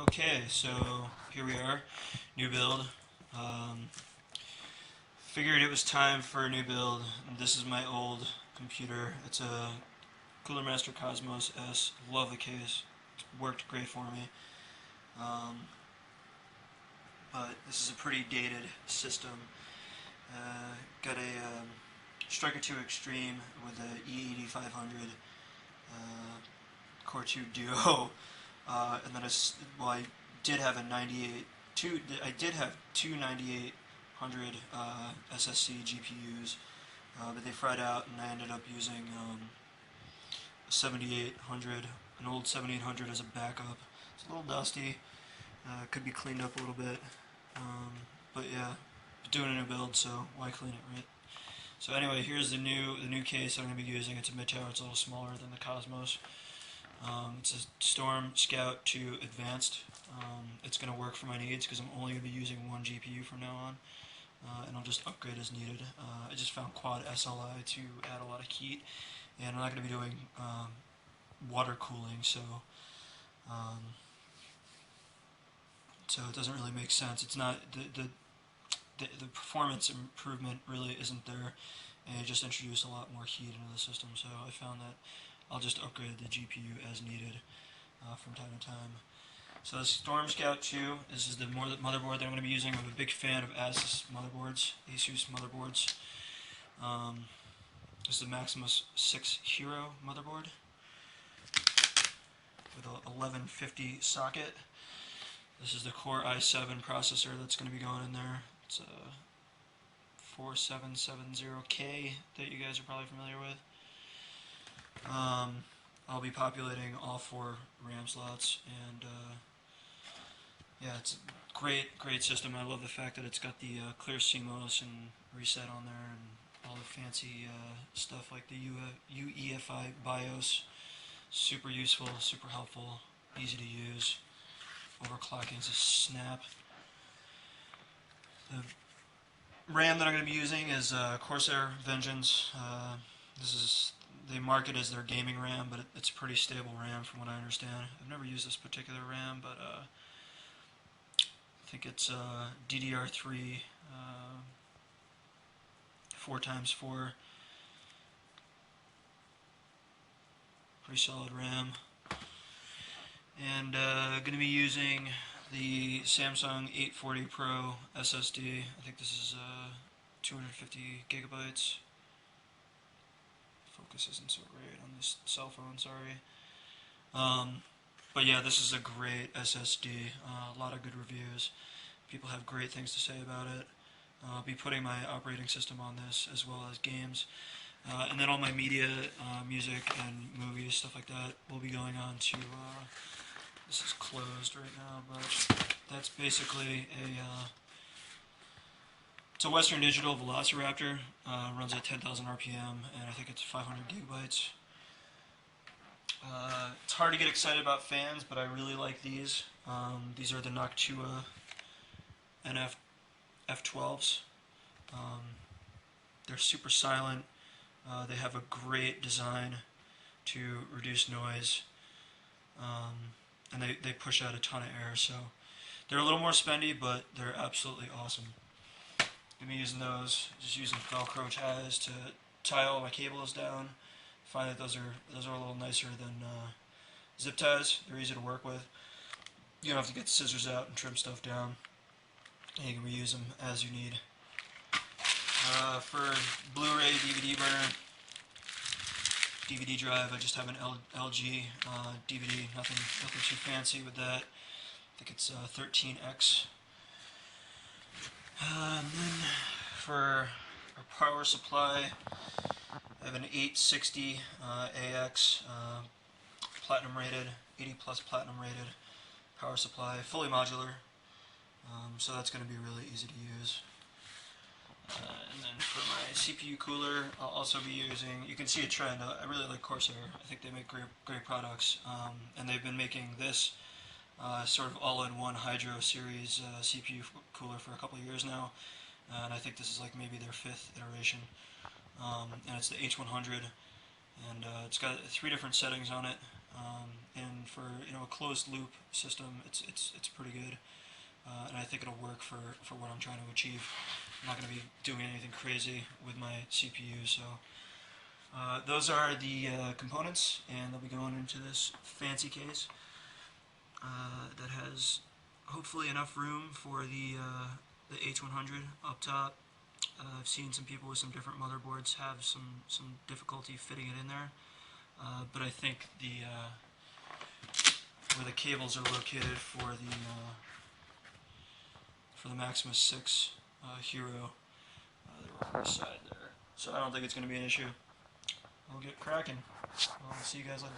Okay, so here we are, new build. Figured it was time for a new build. This is my old computer. It's a Cooler Master Cosmos S. Love the case. It's worked great for me. Um, but this is a pretty dated system. Got a Striker 2 Extreme with a E8500 Core 2 Duo. And then I did have a 98, I did have two 9800 SSC GPUs, but they fried out, and I ended up using a 7800, an old 7800 as a backup. It's a little dusty, could be cleaned up a little bit, but yeah, doing a new build, so why clean it, right? So anyway, here's the new case I'm going to be using. It's a mid-tower. It's a little smaller than the Cosmos. It's a Storm Scout 2 Advanced. It's going to work for my needs because I'm only going to be using one GPU from now on, and I'll just upgrade as needed. I just found Quad SLI to add a lot of heat, and I'm not going to be doing water cooling, so it doesn't really make sense. It's not the performance improvement really isn't there, and it just introduced a lot more heat into the system. So I found that I'll just upgrade the GPU as needed from time to time. So the Storm Scout 2, this is the motherboard that I'm going to be using. I'm a big fan of ASUS motherboards, ASUS motherboards. This is the Maximus 6 Hero motherboard with a 1150 socket. This is the Core i7 processor that's going to be going in there. It's a 4770K that you guys are probably familiar with. I'll be populating all 4 RAM slots, and yeah, it's a great system. I love the fact that it's got the clear CMOS and reset on there, and all the fancy stuff like the UEFI BIOS. Super useful, super helpful, easy to use. Overclocking is a snap. The RAM that I'm going to be using is Corsair Vengeance. They mark it as their gaming RAM, but it's pretty stable RAM from what I understand. I've never used this particular RAM, but I think it's DDR3 4x4. Pretty solid RAM. And going to be using the Samsung 840 Pro SSD. I think this is 250 gigabytes. Focus isn't so great on this cell phone, sorry. But yeah, this is a great SSD. A lot of good reviews. People have great things to say about it. I'll be putting my operating system on this as well as games. And then all my media, music and movies, stuff like that, will be going on to, this is closed right now, but that's basically it's a Western Digital Velociraptor, runs at 10,000 RPM, and I think it's 500 gigabytes. It's hard to get excited about fans, but I really like these. These are the Noctua NF F12s. They're super silent. They have a great design to reduce noise, and they push out a ton of air, so they're a little more spendy, but they're absolutely awesome. I'm going to be using those, just using Velcro ties to tie all my cables down. I find that those are a little nicer than zip ties. They're easy to work with. You don't have to get scissors out and trim stuff down, and you can reuse them as you need. For Blu-ray, DVD burner, DVD drive, I just have an LG DVD, nothing too fancy with that. I think it's 13X. And then for our power supply, I have an 860 AX platinum rated, 80 plus platinum rated power supply, fully modular, so that's going to be really easy to use. And then for my CPU cooler, I'll also be using, you can see a trend, I really like Corsair. I think they make great products, and they've been making this sort of all-in-one Hydro series CPU cooler for a couple of years now, and I think this is like maybe their 5th iteration. And it's the H100, and it's got 3 different settings on it. and for a closed loop system, it's pretty good, and I think it'll work for what I'm trying to achieve. I'm not going to be doing anything crazy with my CPU, so those are the components, and they'll be going into this fancy case that has hopefully enough room for the H100 up top. I've seen some people with some different motherboards have some difficulty fitting it in there, but I think where the cables are located for the Maximus 6 Hero, they're on the side there, so I don't think it's going to be an issue. We'll get cracking. I'll see you guys later.